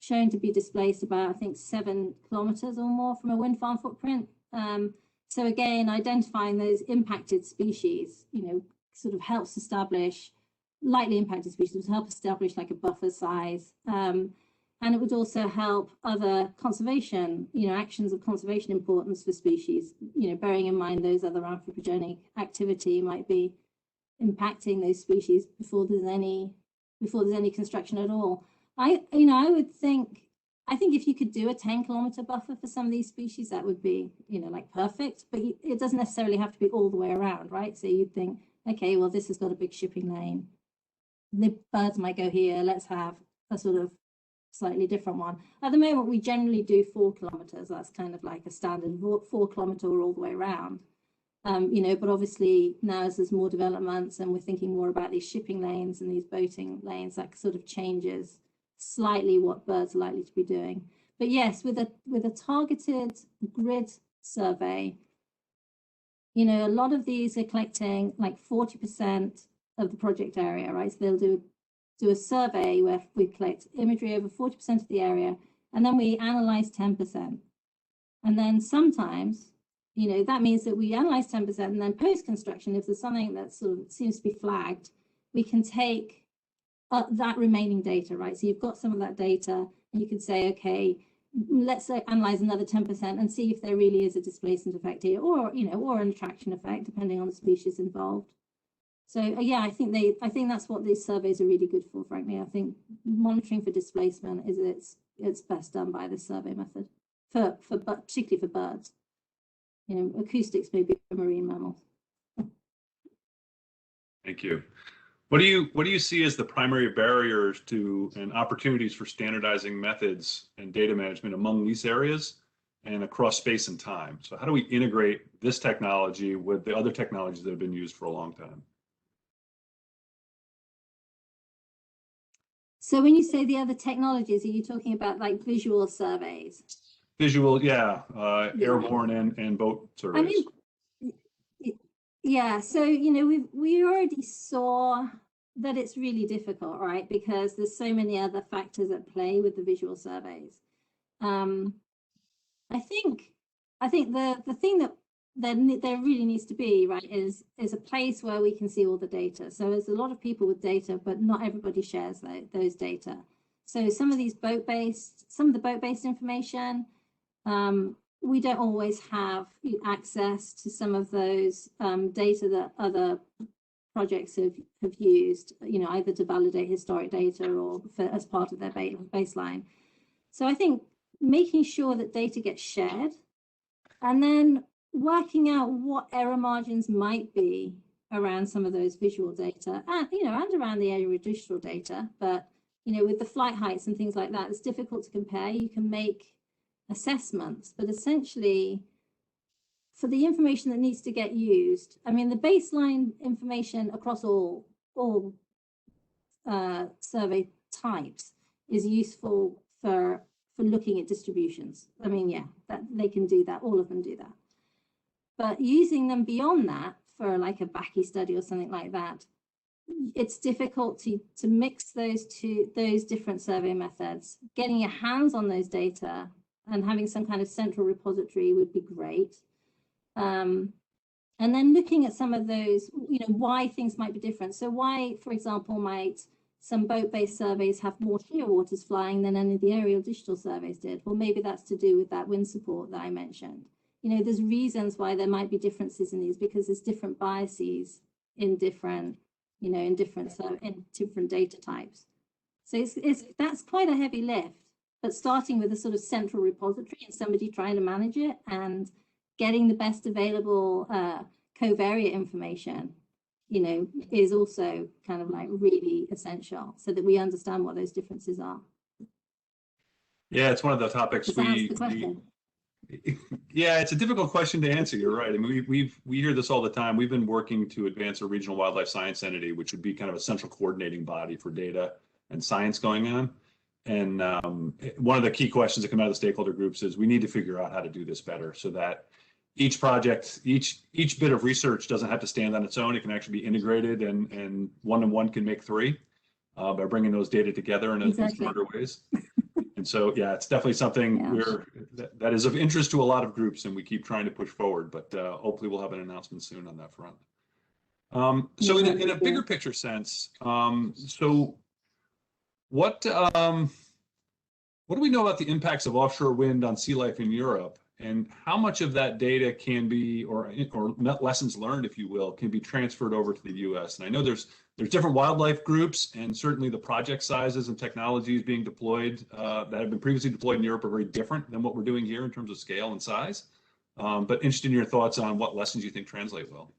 shown to be displaced about, I think, 7 kilometers or more from a wind farm footprint. So again, identifying those impacted species, you know, sort of helps establish, lightly impacted species, help establish like a buffer size. And it would also help other conservation, you know, actions of conservation importance for species, you know, bearing in mind those other anthropogenic activity might be impacting those species before there's any construction at all. I think if you could do a 10-kilometer buffer for some of these species, that would be, you know, like perfect, but it doesn't necessarily have to be all the way around, right? So you'd think, okay, well, this has got a big shipping lane. The birds might go here. Let's have a sort of slightly different one. At the moment, we generally do 4 kilometers. That's kind of like a standard 4-kilometer all the way around. You know, but obviously now as there's more developments and we're thinking more about these shipping lanes and these boating lanes, that sort of changes slightly what birds are likely to be doing. But yes, with a targeted grid survey, you know, a lot of these are collecting like 40% of the project area, right? So they'll do a survey where we collect imagery over 40% of the area, and then we analyze 10%. And then sometimes, you know, that means that we analyze 10%, and then post-construction, if there's something that sort of seems to be flagged, we can take that remaining data, right? So you've got some of that data, and you can say, okay, let's analyze another 10% and see if there really is a displacement effect here, or, you know, or an attraction effect, depending on the species involved. So yeah, I think that's what these surveys are really good for, frankly. I think monitoring for displacement is it's best done by this survey method, particularly for birds. You know, acoustics maybe for marine mammals. Thank you. What do you see as the primary barriers to and opportunities for standardizing methods and data management among these areas and across space and time? So how do we integrate this technology with the other technologies that have been used for a long time? So when you say the other technologies, are you talking about like visual surveys? Visual, yeah, airborne and boat surveys. I mean, yeah, so, you know, we already saw that it's really difficult, right? Because there's so many other factors at play with the visual surveys. I think the thing that there really needs to be, right, is a place where we can see all the data. So there's a lot of people with data, but not everybody shares those data. So some of the boat-based information, we don't always have access to some of those data that other projects have used, you know, either to validate historic data or as part of their baseline. So I think making sure that data gets shared and then working out what error margins might be around some of those visual data and, you know, and around the area digital data. But, you know, with the flight heights and things like that, it's difficult to compare. You can make assessments, but essentially for the information that needs to get used, I mean, the baseline information across all survey types is useful for looking at distributions. I mean, yeah, that they can do that, all of them do that. But using them beyond that for like a Backy study or something like that, it's difficult to mix those different survey methods. Getting your hands on those data and having some kind of central repository would be great. And then looking at some of those, you know, why things might be different. So why, for example, might some boat-based surveys have more shearwaters flying than any of the aerial digital surveys did? Well, maybe that's to do with that wind support that I mentioned. You know, there's reasons why there might be differences in these because there's different biases in different, you know, in different data types. So that's quite a heavy lift, but starting with a sort of central repository and somebody trying to manage it and getting the best available covariate information, you know, is also kind of like really essential so that we understand what those differences are. Yeah, it's one of the topics yeah, it's a difficult question to answer. You're right. I mean, we hear this all the time. We've been working to advance a regional wildlife science entity, which would be kind of a central coordinating body for data and science going on. And one of the key questions that come out of the stakeholder groups is we need to figure out how to do this better so that each project, each bit of research doesn't have to stand on its own. It can actually be integrated and one and one can make three by bringing those data together in smarter ways. And so, yeah, it's definitely something that is of interest to a lot of groups, and we keep trying to push forward. But hopefully, we'll have an announcement soon on that front. So, in a bigger picture sense, so what do we know about the impacts of offshore wind on sea life in Europe, and how much of that data can be, or lessons learned, if you will, can be transferred over to the U.S.? And I know there's different wildlife groups, and certainly the project sizes and technologies being deployed that have been previously deployed in Europe are very different than what we're doing here in terms of scale and size. But interested in your thoughts on what lessons you think translate well.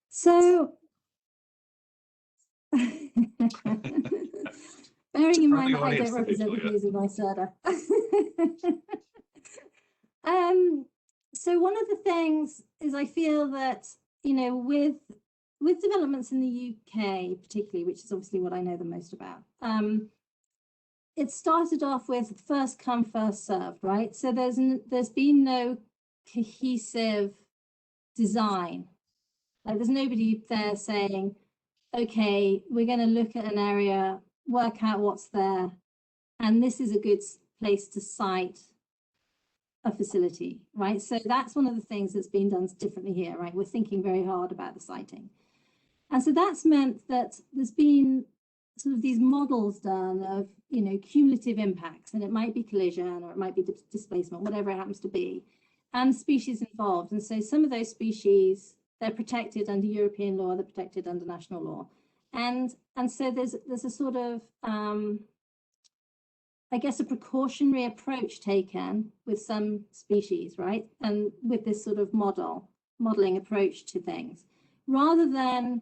So, bearing in mind that I don't represent the views of NYSERDA. So one of the things is I feel that, you know, with developments in the UK particularly, which is obviously what I know the most about, it started off with first come, first served, right? So there's been no cohesive design. Like there's nobody there saying, okay, we're going to look at an area, work out what's there, and this is a good place to site a facility, right? So that's one of the things that's been done differently here, right? We're thinking very hard about the siting. And so that's meant that there's been sort of these models done of, you know, cumulative impacts, and it might be collision or it might be displacement, whatever it happens to be, and species involved. And so some of those species, they're protected under European law, they're protected under national law. And so there's a sort of, I guess, a precautionary approach taken with some species, right? And with this sort of modeling approach to things, rather than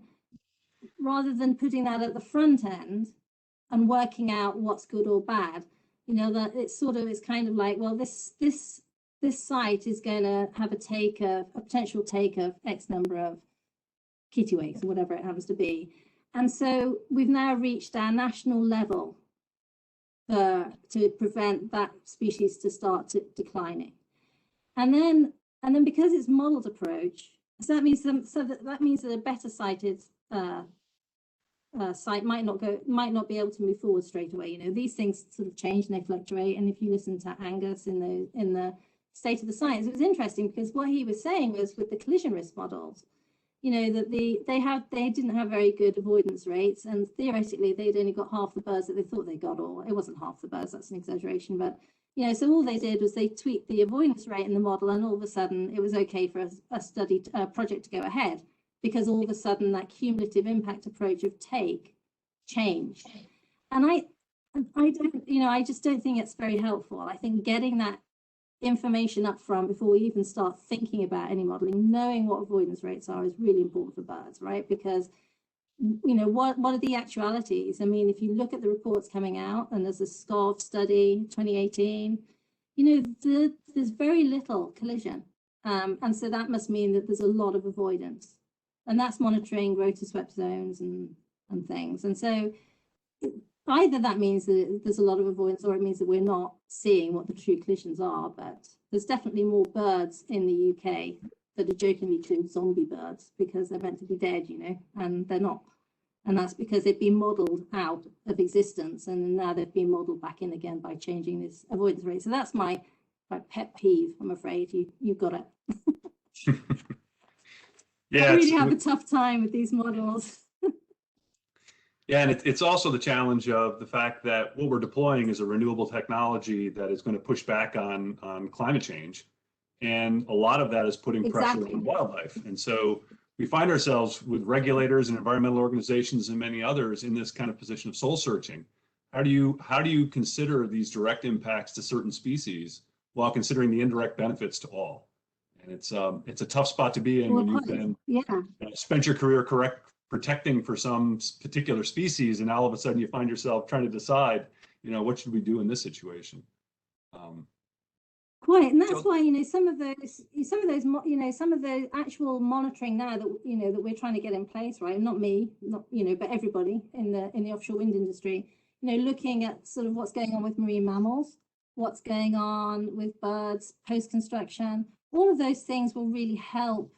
rather than putting that at the front end and working out what's good or bad, you know, that it's kind of like, well, this site is going to have a potential take of X number of kittiwakes or whatever it happens to be. And so we've now reached our national level to prevent that species to start declining. And then because it's modeled approach, so that means that a better sited site might not be able to move forward straight away. You know, these things sort of change and they fluctuate. And if you listen to Angus in the State of the Science, it was interesting because what he was saying was with the collision risk models, you know, that they didn't have very good avoidance rates, and theoretically they'd only got half the birds that they thought they got, or it wasn't half the birds, that's an exaggeration, but you know, so all they did was they tweaked the avoidance rate in the model, and all of a sudden it was okay for a project to go ahead, because all of a sudden that cumulative impact approach of take changed. And I don't, you know, I just don't think it's very helpful. I think getting that information up front before we even start thinking about any modeling, knowing what avoidance rates are, is really important for birds, right? Because, you know, what are the actualities? I mean, if you look at the reports coming out, and there's a SCOV study 2018, you know, there's very little collision, and so that must mean that there's a lot of avoidance, and that's monitoring rotor-swept zones and things. And so either that means that there's a lot of avoidance, or it means that we're not seeing what the true collisions are. But there's definitely more birds in the UK that are jokingly called zombie birds because they're meant to be dead, you know, and they're not. And that's because they've been modelled out of existence, and now they've been modelled back in again by changing this avoidance rate. So that's my pet peeve. I'm afraid you got it. Yeah, I really have a tough time with these models. Yeah, and it's also the challenge of the fact that what we're deploying is a renewable technology that is going to push back on climate change. And a lot of that is putting pressure on wildlife. And so we find ourselves with regulators and environmental organizations and many others in this kind of position of soul searching. How do you consider these direct impacts to certain species while considering the indirect benefits to all? And it's a tough spot to be in when you've been spent your career protecting for some particular species, and all of a sudden you find yourself trying to decide, you know, what should we do in this situation? Quite, and that's why, you know, some of those, you know, some of the actual monitoring now that, you know, that we're trying to get in place, right? Not me, not, you know, but everybody in the offshore wind industry, you know, looking at sort of what's going on with marine mammals, what's going on with birds post-construction. All of those things will really help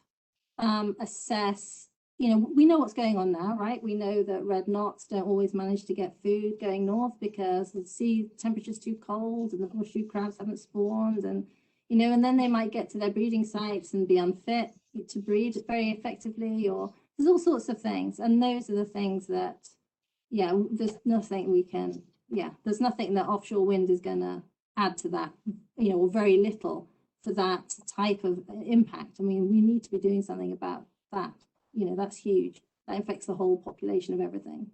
assess. You know, we know what's going on now, right? We know that red knots don't always manage to get food going north because the sea temperature's too cold and the horseshoe crabs haven't spawned, and, you know, and then they might get to their breeding sites and be unfit to breed very effectively, or there's all sorts of things. And those are the things that, yeah, there's nothing we can, there's nothing that offshore wind is going to add to that, you know, or very little for that type of impact. I mean, we need to be doing something about that. You know, that's huge. That affects the whole population of everything.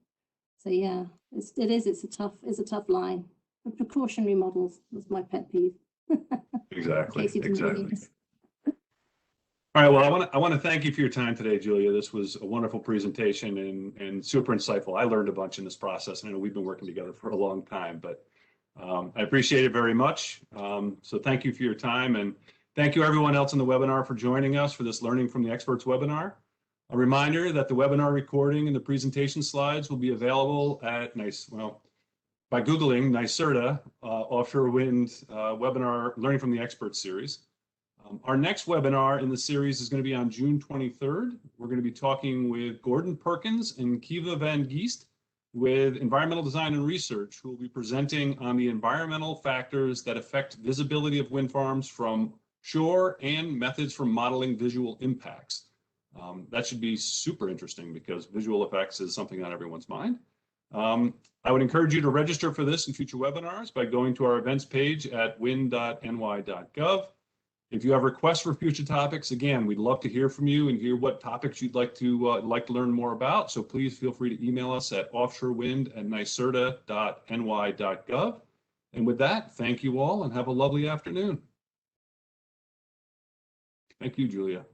So yeah, it's a tough line. The precautionary models was my pet peeve. Exactly. All right. Well, I want to thank you for your time today, Julia. This was a wonderful presentation and super insightful. I learned a bunch in this process, and I know we've been working together for a long time, but I appreciate it very much. So thank you for your time, and thank you everyone else in the webinar for joining us for this Learning from the Experts webinar. A reminder that the webinar recording and the presentation slides will be available at by Googling NYSERDA Offshore Wind Webinar Learning from the Experts series. Our next webinar in the series is going to be on June 23rd. We're going to be talking with Gordon Perkins and Kiva Van Geest with Environmental Design and Research, who will be presenting on the environmental factors that affect visibility of wind farms from shore and methods for modeling visual impacts. That should be super interesting because visual effects is something on everyone's mind. I would encourage you to register for this and future webinars by going to our events page at wind.ny.gov. If you have requests for future topics, again, we'd love to hear from you and hear what topics you'd like to learn more about. So please feel free to email us at offshorewind@nyserda.ny.gov. And with that, thank you all and have a lovely afternoon. Thank you, Julia.